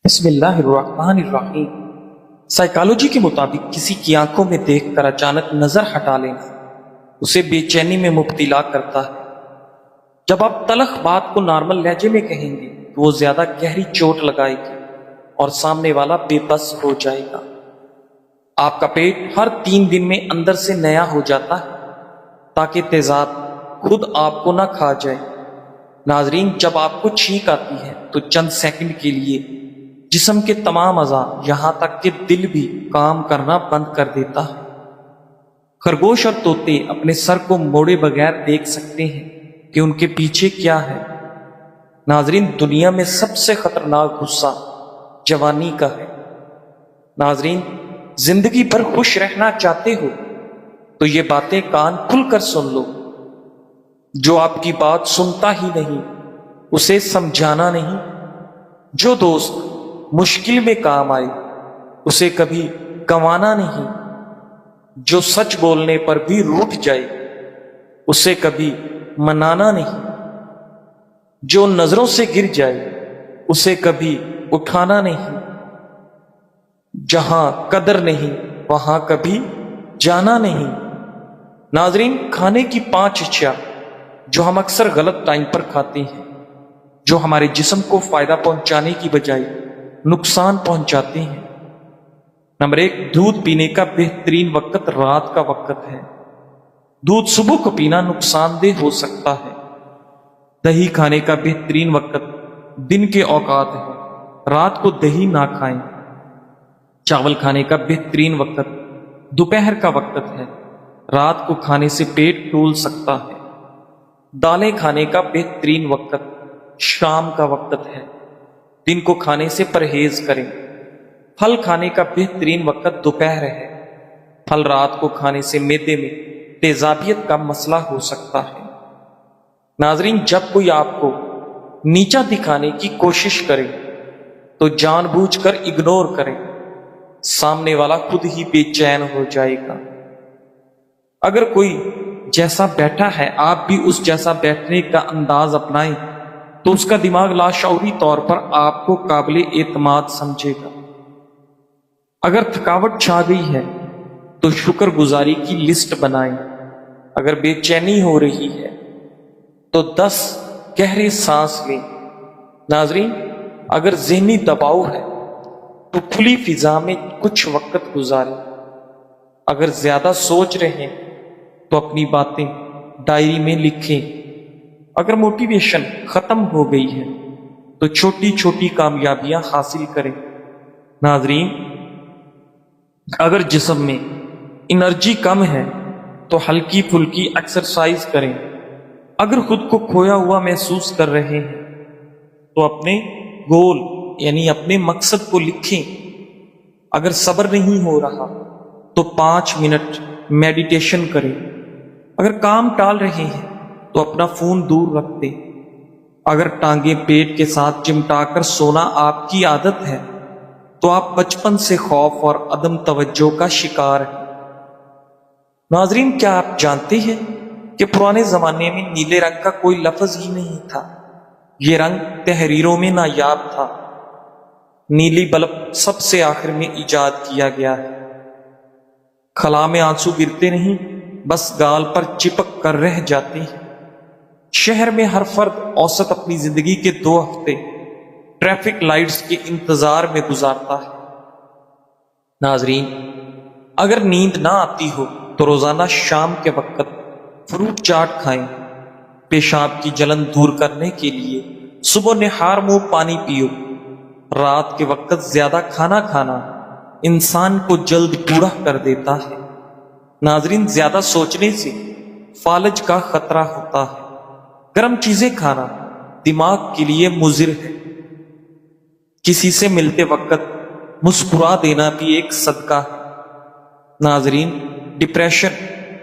بسم اللہ الرحمن الرحیم۔ سائیکالوجی کے مطابق کسی کی آنکھوں میں دیکھ کر اچانک نظر ہٹا لینا اسے بے چینی میں مبتلا کرتا ہے۔ جب آپ تلخ بات کو نارمل لہجے میں کہیں گے تو وہ زیادہ گہری چوٹ لگائے گی اور سامنے والا بے بس ہو جائے گا۔ آپ کا پیٹ ہر 3 دن میں اندر سے نیا ہو جاتا ہے تاکہ تیزاب خود آپ کو نہ کھا جائے۔ ناظرین، جب آپ کو چھینک آتی ہے تو چند سیکنڈ کے لیے جسم کے تمام اعضاء یہاں تک کہ دل بھی کام کرنا بند کر دیتا ہے۔ خرگوش اور طوطے اپنے سر کو موڑے بغیر دیکھ سکتے ہیں کہ ان کے پیچھے کیا ہے۔ ناظرین، دنیا میں سب سے خطرناک غصہ جوانی کا ہے۔ ناظرین، زندگی بھر خوش رہنا چاہتے ہو تو یہ باتیں کان کھل کر سن لو۔ جو آپ کی بات سنتا ہی نہیں اسے سمجھانا نہیں۔ جو دوست مشکل میں کام آئے اسے کبھی گنوانا نہیں۔ جو سچ بولنے پر بھی روٹھ جائے اسے کبھی منانا نہیں۔ جو نظروں سے گر جائے اسے کبھی اٹھانا نہیں۔ جہاں قدر نہیں وہاں کبھی جانا نہیں۔ ناظرین، کھانے کی 5 اشیاء جو ہم اکثر غلط ٹائم پر کھاتے ہیں، جو ہمارے جسم کو فائدہ پہنچانے کی بجائے نقصان پہنچاتے ہیں۔ نمبر 1، دودھ پینے کا بہترین وقت رات کا وقت ہے۔ دودھ صبح کو پینا نقصان دہ ہو سکتا ہے۔ دہی کھانے کا بہترین وقت دن کے اوقات ہے، رات کو دہی نہ کھائیں۔ چاول کھانے کا بہترین وقت دوپہر کا وقت ہے، رات کو کھانے سے پیٹ ٹول سکتا ہے۔ دالیں کھانے کا بہترین وقت شام کا وقت ہے، دن کو کھانے سے پرہیز کریں۔ پھل کھانے کا بہترین وقت دوپہر ہے، پھل رات کو کھانے سے معدے میں تیزابیت کا مسئلہ ہو سکتا ہے۔ ناظرین، جب کوئی آپ کو نیچا دکھانے کی کوشش کرے تو جان بوجھ کر اگنور کریں، سامنے والا خود ہی بے چین ہو جائے گا۔ اگر کوئی جیسا بیٹھا ہے آپ بھی اس جیسا بیٹھنے کا انداز اپنائیں تو اس کا دماغ لاشعوری طور پر آپ کو قابل اعتماد سمجھے گا۔ اگر تھکاوٹ چھا گئی ہے تو شکر گزاری کی لسٹ بنائیں۔ اگر بے چینی ہو رہی ہے تو 10 گہرے سانس لیں۔ ناظرین، اگر ذہنی دباؤ ہے تو کھلی فضا میں کچھ وقت گزاریں۔ اگر زیادہ سوچ رہے ہیں تو اپنی باتیں ڈائری میں لکھیں۔ اگر موٹیویشن ختم ہو گئی ہے تو چھوٹی چھوٹی کامیابیاں حاصل کریں۔ ناظرین، اگر جسم میں انرجی کم ہے تو ہلکی پھلکی ایکسرسائز کریں۔ اگر خود کو کھویا ہوا محسوس کر رہے ہیں تو اپنے گول یعنی اپنے مقصد کو لکھیں۔ اگر صبر نہیں ہو رہا تو 5 منٹ میڈیٹیشن کریں۔ اگر کام ٹال رہے ہیں تو اپنا فون دور رکھ دیں۔ اگر ٹانگیں پیٹ کے ساتھ چمٹا کر سونا آپ کی عادت ہے تو آپ بچپن سے خوف اور عدم توجہ کا شکار ہیں۔ ناظرین، کیا آپ جانتے ہیں کہ پرانے زمانے میں نیلے رنگ کا کوئی لفظ ہی نہیں تھا؟ یہ رنگ تحریروں میں نایاب تھا۔ نیلی بلب سب سے آخر میں ایجاد کیا گیا ہے۔ خلا میں آنسو گرتے نہیں، بس گال پر چپک کر رہ جاتے ہیں۔ شہر میں ہر فرد اوسط اپنی زندگی کے 2 ہفتے ٹریفک لائٹس کے انتظار میں گزارتا ہے۔ ناظرین، اگر نیند نہ آتی ہو تو روزانہ شام کے وقت فروٹ چاٹ کھائیں۔ پیشاب کی جلن دور کرنے کے لیے صبح نہار منہ پانی پیو۔ رات کے وقت زیادہ کھانا کھانا انسان کو جلد بوڑھا کر دیتا ہے۔ ناظرین، زیادہ سوچنے سے فالج کا خطرہ ہوتا ہے۔ گرم چیزیں کھانا دماغ کے لیے مضر ہے۔ کسی سے ملتے وقت مسکرا دینا بھی ایک صدقہ ہے۔ ناظرین، ڈپریشن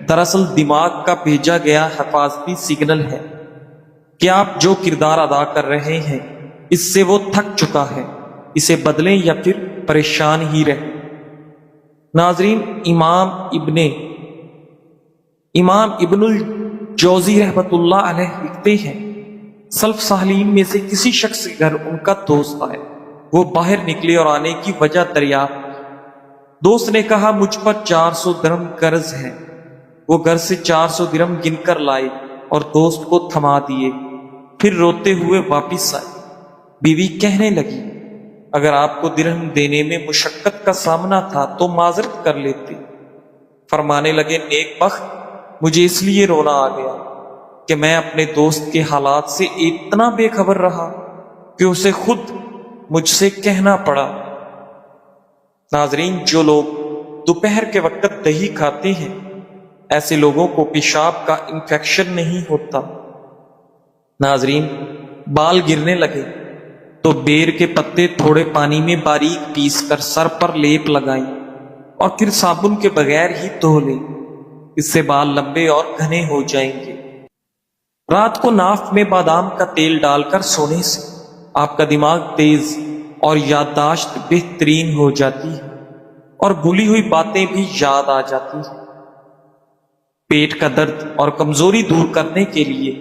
دراصل دماغ کا بھیجا گیا حفاظتی سگنل ہے کہ آپ جو کردار ادا کر رہے ہیں اس سے وہ تھک چکا ہے، اسے بدلیں یا پھر پریشان ہی رہیں۔ ناظرین، امام ابن الجوزی رحمت اللہ علیہ لکھتے ہیں، سلف صالحین میں سے کسی شخص کے گھر ان کا دوست آئے وہ باہر نکلے اور آنے کی وجہ دریافت۔ دوست نے کہا مجھ پر 400 درہم قرض ہے۔ وہ گھر سے 400 درہم گن کر لائے اور دوست کو تھما دیے، پھر روتے ہوئے واپس آئے۔ بیوی کہنے لگی اگر آپ کو درہم دینے میں مشقت کا سامنا تھا تو معذرت کر لیتے۔ فرمانے لگے نیک بخت، مجھے اس لیے رونا آ گیا کہ میں اپنے دوست کے حالات سے اتنا بے خبر رہا کہ اسے خود مجھ سے کہنا پڑا۔ ناظرین، جو لوگ دوپہر کے وقت دہی کھاتے ہیں ایسے لوگوں کو پیشاب کا انفیکشن نہیں ہوتا۔ ناظرین، بال گرنے لگے تو بیر کے پتے تھوڑے پانی میں باریک پیس کر سر پر لیپ لگائیں اور پھر صابن کے بغیر ہی دھو لیں، اس سے بال لمبے اور گھنے ہو جائیں گے۔ رات کو ناف میں بادام کا تیل ڈال کر سونے سے آپ کا دماغ تیز اور یادداشت بہترین ہو جاتی ہے اور بھولی ہوئی باتیں بھی یاد آ جاتی ہیں۔ پیٹ کا درد اور کمزوری دور کرنے کے لیے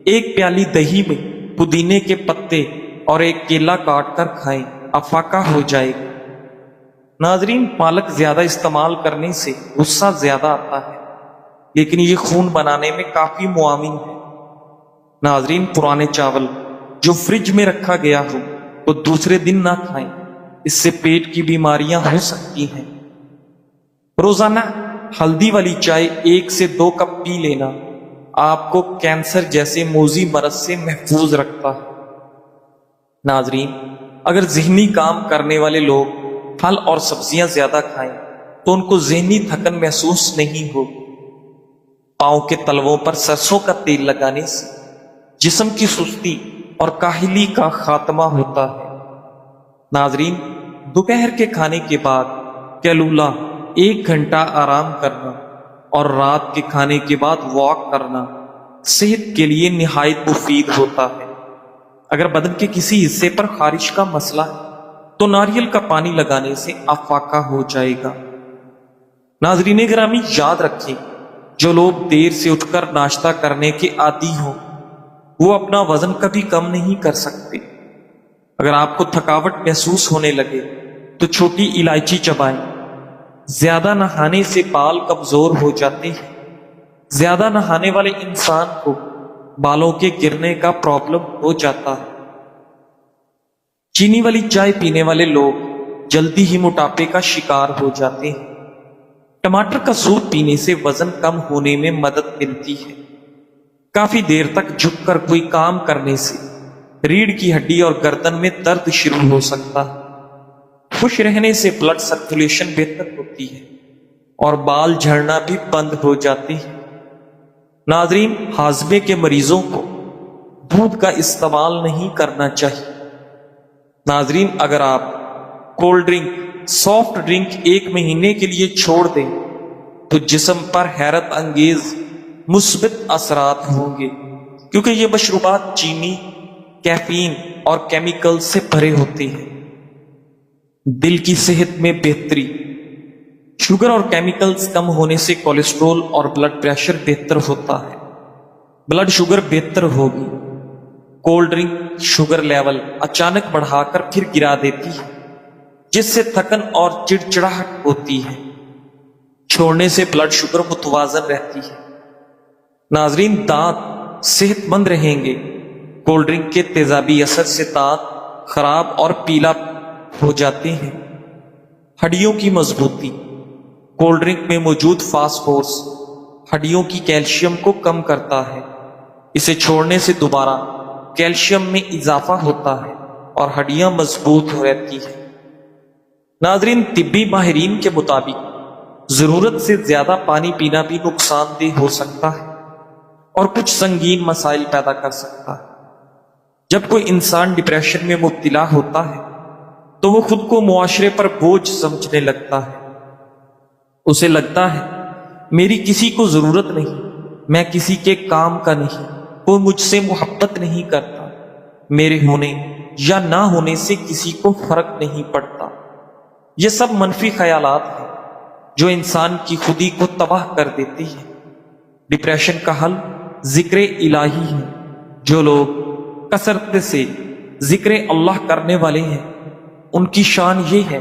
ایک پیالی دہی میں پودینے کے پتے اور ایک کیلا کاٹ کر کھائیں، افاقہ ہو جائے گا۔ ناظرین، پالک زیادہ استعمال کرنے سے غصہ زیادہ آتا ہے، لیکن یہ خون بنانے میں کافی معاون ہے۔ ناظرین، پرانے چاول جو فریج میں رکھا گیا ہو تو دوسرے دن نہ کھائیں، اس سے پیٹ کی بیماریاں ہو سکتی ہیں۔ روزانہ ہلدی والی چائے 1 سے 2 کپ پی لینا آپ کو کینسر جیسے موذی مرض سے محفوظ رکھتا ہے۔ ناظرین، اگر ذہنی کام کرنے والے لوگ پھل اور سبزیاں زیادہ کھائیں تو ان کو ذہنی تھکن محسوس نہیں ہو۔ پاؤں کے تلووں پر سرسوں کا تیل لگانے سے جسم کی سستی اور کاہلی کا خاتمہ ہوتا ہے۔ ناظرین، دوپہر کے کھانے کے بعد کیلولا 1 گھنٹہ آرام کرنا اور رات کے کھانے کے بعد واک کرنا صحت کے لیے نہایت مفید ہوتا ہے۔ اگر بدن کے کسی حصے پر خارش کا مسئلہ ہے تو ناریل کا پانی لگانے سے افاقہ ہو جائے گا۔ ناظرین گرامی، یاد رکھیں جو لوگ دیر سے اٹھ کر ناشتہ کرنے کے عادی ہوں وہ اپنا وزن کبھی کم نہیں کر سکتے۔ اگر آپ کو تھکاوٹ محسوس ہونے لگے تو چھوٹی الائچی چبائیں۔ زیادہ نہانے سے بال کمزور ہو جاتے ہیں۔ زیادہ نہانے والے انسان کو بالوں کے گرنے کا پرابلم ہو جاتا ہے۔ چینی والی چائے پینے والے لوگ جلدی ہی موٹاپے کا شکار ہو جاتے ہیں۔ ٹماٹر کا سوپ پینے سے وزن کم ہونے میں مدد ملتی ہے۔ کافی دیر تک جھک کر کوئی کام کرنے سے ریڑھ کی ہڈی اور گردن میں درد شروع ہو سکتا ہے۔ خوش رہنے سے بلڈ سرکولیشن بہتر ہوتی ہے اور بال جھڑنا بھی بند ہو جاتے ہیں۔ ناظرین، ہاضمے کے مریضوں کو دودھ کا استعمال نہیں کرنا چاہیے۔ ناظرین، اگر آپ کولڈ ڈرنک، سافٹ ڈرنک 1 مہینے کے لیے چھوڑ دیں تو جسم پر حیرت انگیز مثبت اثرات ہوں گے، کیونکہ یہ مشروبات چینی، کیفین اور کیمیکل سے بھرے ہوتے ہیں۔ دل کی صحت میں بہتری، شوگر اور کیمیکلز کم ہونے سے کولیسٹرول اور بلڈ پریشر بہتر ہوتا ہے۔ بلڈ شوگر بہتر ہوگی۔ کولڈ ڈرنک شوگر لیول اچانک بڑھا کر پھر گرا دیتی ہے، جس سے تھکن اور چڑچڑاہٹ ہوتی ہے۔ چھوڑنے سے بلڈ شوگر متوازن رہتی ہے۔ ناظرین، دانت صحت مند رہیں گے۔ کولڈ ڈرنک کے تیزابی اثر سے دانت خراب اور پیلا ہو جاتے ہیں۔ ہڈیوں کی مضبوطی، کولڈ ڈرنک میں موجود فاسفورس ہڈیوں کی کیلشیم کو کم کرتا ہے۔ اسے چھوڑنے سے دوبارہ کیلشیم میں اضافہ ہوتا ہے اور ہڈیاں مضبوط ہو رہتی ہیں۔ ناظرین، طبی ماہرین کے مطابق ضرورت سے زیادہ پانی پینا بھی نقصان دہ ہو سکتا ہے اور کچھ سنگین مسائل پیدا کر سکتا ہے۔ جب کوئی انسان ڈپریشن میں مبتلا ہوتا ہے تو وہ خود کو معاشرے پر بوجھ سمجھنے لگتا ہے۔ اسے لگتا ہے میری کسی کو ضرورت نہیں، میں کسی کے کام کا نہیں، کوئی مجھ سے محبت نہیں کرتا، میرے ہونے یا نہ ہونے سے کسی کو فرق نہیں پڑتا۔ یہ سب منفی خیالات ہیں جو انسان کی خودی کو تباہ کر دیتی ہیں۔ ڈپریشن کا حل ذکر الہی ہے۔ جو لوگ کثرت سے ذکر اللہ کرنے والے ہیں ان کی شان یہ ہے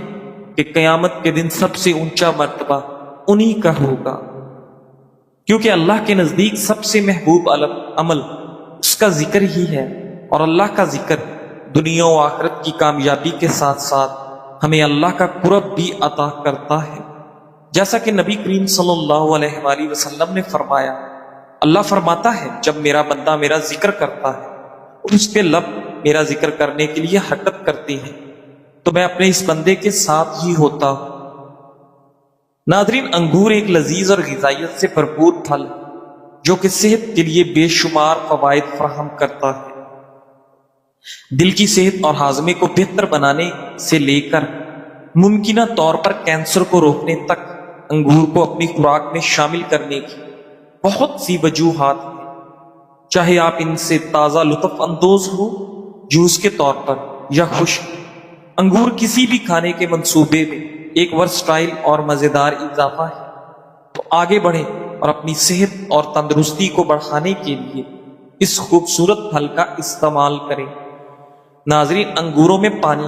کہ قیامت کے دن سب سے اونچا مرتبہ انہی کا ہوگا، کیونکہ اللہ کے نزدیک سب سے محبوب عمل اس کا ذکر ہی ہے، اور اللہ کا ذکر دنیا و آخرت کی کامیابی کے ساتھ ساتھ ہمیں اللہ کا قرب بھی عطا کرتا ہے، جیسا کہ نبی کریم صلی اللہ علیہ وآلہ وسلم نے فرمایا، اللہ فرماتا ہے جب میرا بندہ میرا ذکر کرتا ہے اور اس کے لب میرا ذکر کرنے کے لیے حرکت کرتی ہیں تو میں اپنے اس بندے کے ساتھ ہی ہوتا ہوں۔ ناظرین، انگور ایک لذیذ اور غذائیت سے بھرپور پھل جو کہ صحت کے لیے بے شمار فوائد فراہم کرتا ہے۔ دل کی صحت اور ہاضمے کو بہتر بنانے سے لے کر ممکنہ طور پر کینسر کو روکنے تک انگور کو اپنی خوراک میں شامل کرنے کی بہت سی وجوہات ہیں، چاہے آپ ان سے تازہ لطف اندوز ہو جوس کے طور پر یا خشک۔ انگور کسی بھی کھانے کے منصوبے میں ایک ورسٹائل اور مزیدار اضافہ ہے، تو آگے بڑھیں اور اپنی صحت اور تندرستی کو بڑھانے کے لیے اس خوبصورت پھل کا استعمال کریں۔ ناظرین، انگوروں میں پانی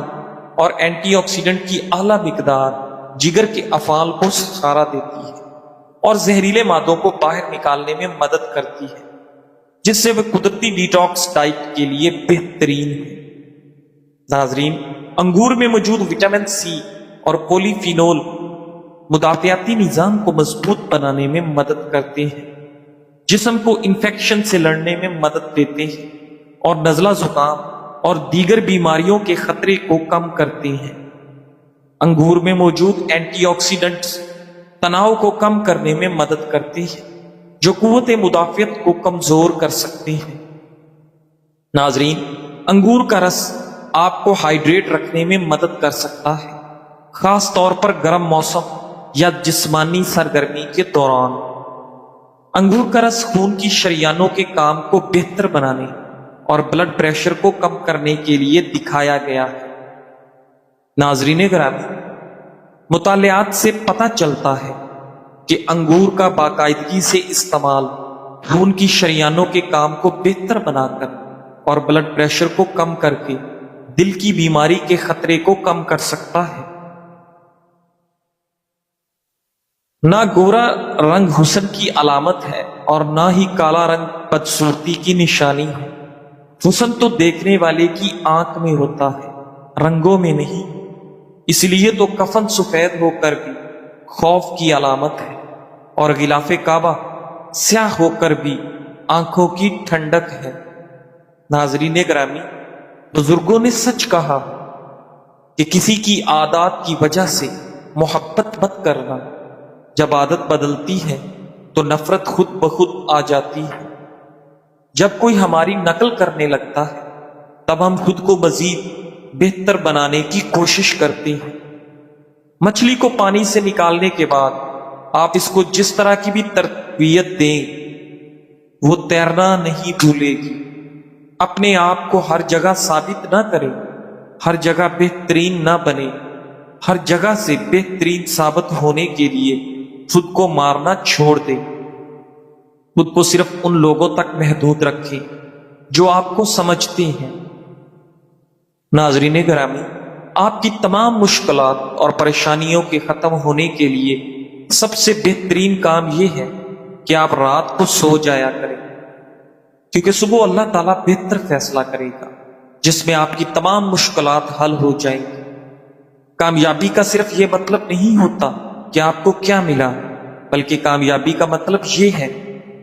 اور اینٹی آکسیڈنٹ کی اعلیٰ مقدار جگر کے افعال کو سہارا دیتی ہے اور زہریلے مادوں کو باہر نکالنے میں مدد کرتی ہے، جس سے وہ قدرتی ڈیٹاکس ڈائٹ کے لیے بہترین ہے۔ ناظرین، انگور میں موجود وٹامن سی اور پولی فینول مدافعتی نظام کو مضبوط بنانے میں مدد کرتے ہیں، جسم کو انفیکشن سے لڑنے میں مدد دیتے ہیں اور نزلہ زکام اور دیگر بیماریوں کے خطرے کو کم کرتے ہیں۔ انگور میں موجود اینٹی آکسیڈنٹس تناؤ کو کم کرنے میں مدد کرتے ہیں، جو قوت مدافعت کو کمزور کر سکتے ہیں۔ ناظرین، انگور کا رس آپ کو ہائیڈریٹ رکھنے میں مدد کر سکتا ہے، خاص طور پر گرم موسم یا جسمانی سرگرمی کے دوران۔ انگور کا رس خون کی شریانوں کے کام کو بہتر بنانے اور بلڈ پریشر کو کم کرنے کے لیے دکھایا گیا ہے۔ ناظرین گرامی، مطالعات سے پتہ چلتا ہے کہ انگور کا باقاعدگی سے استعمال خون کی شریانوں کے کام کو بہتر بنا کر اور بلڈ پریشر کو کم کر کے دل کی بیماری کے خطرے کو کم کر سکتا ہے۔ نہ گورا رنگ حسن کی علامت ہے اور نہ ہی کالا رنگ بدصورتی کی نشانی ہے۔ حسن تو دیکھنے والے کی آنکھ میں ہوتا ہے، رنگوں میں نہیں۔ اس لیے تو کفن سفید ہو کر بھی خوف کی علامت ہے، اور غلاف کعبہ سیاہ ہو کر بھی آنکھوں کی ٹھنڈک ہے۔ ناظرین گرامی، بزرگوں نے سچ کہا کہ کسی کی عادات کی وجہ سے محبت مت کرنا، جب عادت بدلتی ہے تو نفرت خود بخود آ جاتی ہے۔ جب کوئی ہماری نقل کرنے لگتا ہے تب ہم خود کو مزید بہتر بنانے کی کوشش کرتے ہیں۔ مچھلی کو پانی سے نکالنے کے بعد آپ اس کو جس طرح کی بھی تربیت دیں وہ تیرنا نہیں بھولے گی۔ اپنے آپ کو ہر جگہ ثابت نہ کریں، ہر جگہ بہترین نہ بنے، ہر جگہ سے بہترین ثابت ہونے کے لیے خود کو مارنا چھوڑ دیں۔ خود کو صرف ان لوگوں تک محدود رکھیں جو آپ کو سمجھتے ہیں۔ ناظرین گرامی، آپ کی تمام مشکلات اور پریشانیوں کے ختم ہونے کے لیے سب سے بہترین کام یہ ہے کہ آپ رات کو سو جایا کریں، کیونکہ صبح اللہ تعالیٰ بہتر فیصلہ کرے گا جس میں آپ کی تمام مشکلات حل ہو جائیں گی۔ کامیابی کا صرف یہ مطلب نہیں ہوتا کہ آپ کو کیا ملا، بلکہ کامیابی کا مطلب یہ ہے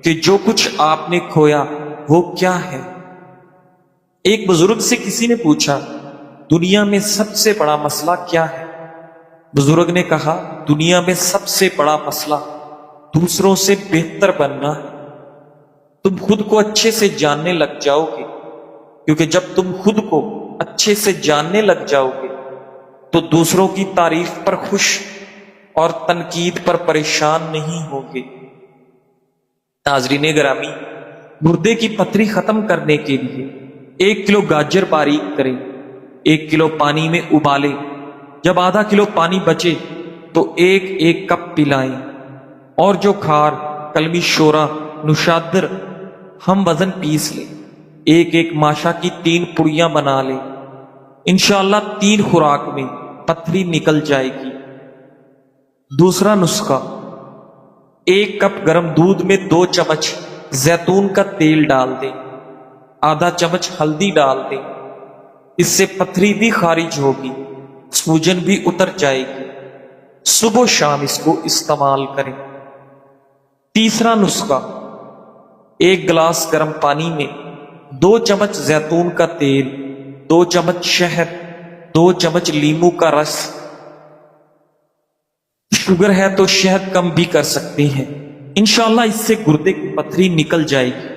کہ جو کچھ آپ نے کھویا وہ کیا ہے۔ ایک بزرگ سے کسی نے پوچھا، دنیا میں سب سے بڑا مسئلہ کیا ہے؟ بزرگ نے کہا، دنیا میں سب سے بڑا مسئلہ دوسروں سے بہتر بننا ہے۔ تم خود کو اچھے سے جاننے لگ جاؤ گے، کیونکہ جب تم خود کو اچھے سے جاننے لگ جاؤ گے تو دوسروں کی تعریف پر خوش اور تنقید پر پریشان نہیں ہوگے۔ ناظرین گرامی، گردے کی پتھری ختم کرنے کے لیے 1 کلو گاجر باریک کریں، 1 کلو پانی میں ابالیں، جب آدھا کلو پانی بچے تو 1 کپ پلائیں، اور جو کھار، کلمی شورا، نشادر ہم وزن پیس لیں، 1 ماشا کی 3 پڑیاں بنا لیں، انشاءاللہ 3 خوراک میں پتھری نکل جائے گی۔ دوسرا نسخہ، 1 کپ گرم دودھ میں 2 چمچ زیتون کا تیل ڈال دیں، آدھا چمچ ہلدی ڈال دیں، اس سے پتھری بھی خارج ہوگی، سوجن بھی اتر جائے گی۔ صبح و شام اس کو استعمال کریں۔ تیسرا نسخہ، 1 گلاس گرم پانی میں 2 چمچ زیتون کا تیل، 2 چمچ شہد، 2 چمچ لیموں کا رس، شوگر ہے تو شہد کم بھی کر سکتے ہیں، انشاءاللہ اس سے گردے کی پتھری نکل جائے گی۔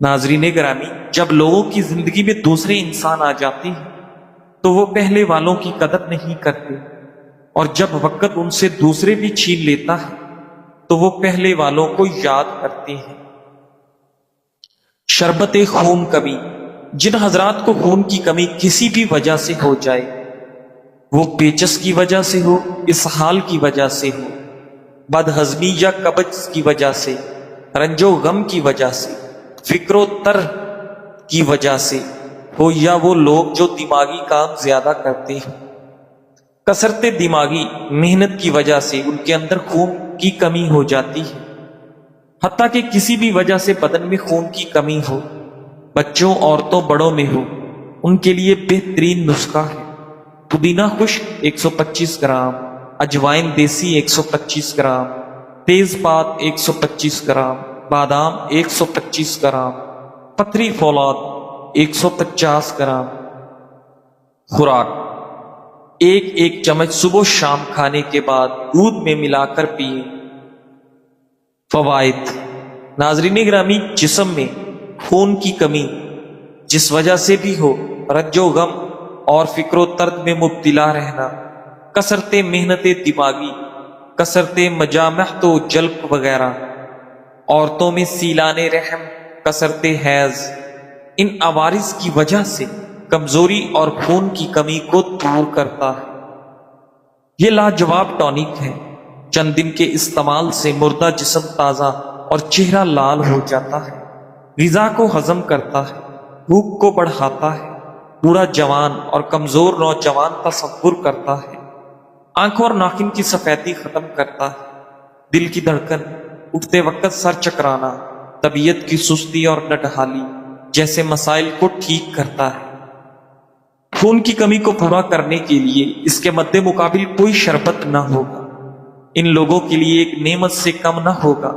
ناظرین گرامی، جب لوگوں کی زندگی میں دوسرے انسان آ جاتے ہیں تو وہ پہلے والوں کی قدر نہیں کرتے، اور جب وقت ان سے دوسرے بھی چھین لیتا ہے تو وہ پہلے والوں کو یاد کرتے ہیں۔ شربت خون کمی، جن حضرات کو خون کی کمی کسی بھی وجہ سے ہو جائے، وہ پیچس کی وجہ سے ہو، اسہال کی وجہ سے ہو، بد ہضمی یا قبض کی وجہ سے، رنج و غم کی وجہ سے، فکر و تر کی وجہ سے ہو، یا وہ لوگ جو دماغی کام زیادہ کرتے ہیں، کثرت دماغی محنت کی وجہ سے ان کے اندر خون کی کمی ہو جاتی ہے، حتیٰ کہ کسی بھی وجہ سے بدن میں خون کی کمی ہو، بچوں، عورتوں، بڑوں میں ہو، ان کے لیے بہترین نسخہ ہے پودینہ خشک 125 گرام، اجوائن دیسی 125 گرام، تیز پات 125 گرام، بادام 125 گرام، پتھری فولاد 150 گرام۔ خوراک، 1 چمچ صبح و شام کھانے کے بعد دودھ میں ملا کر پئیں۔ فوائد، ناظرین گرامی، جسم میں خون کی کمی جس وجہ سے بھی ہو، رنج و غم اور فکر و ترد میں مبتلا رہنا، کثرت محنت دماغی، کثرت مجامعت و جلق وغیرہ، عورتوں میں سیلان رحم، کثرت حیض، ان عوارض کی وجہ سے کمزوری اور خون کی کمی کو دور کرتا ہے۔ یہ لاجواب ٹونک ہے، چند دن کے استعمال سے مردہ جسم تازہ اور چہرہ لال ہو جاتا ہے، غذا کو ہضم کرتا ہے، بھوک کو بڑھاتا ہے، بوڑھا جوان اور کمزور نوجوان تصور کرتا ہے، آنکھوں اور ناخن کی سفیدی ختم کرتا ہے، دل کی دھڑکن، اٹھتے وقت سر چکرانا، طبیعت کی سستی اور نڈھالی جیسے مسائل کو ٹھیک کرتا ہے۔ خون کی کمی کو پورا کرنے کے لیے اس کے مد مقابل کوئی شربت نہ ہوگا، ان لوگوں کے لیے ایک نعمت سے کم نہ ہوگا۔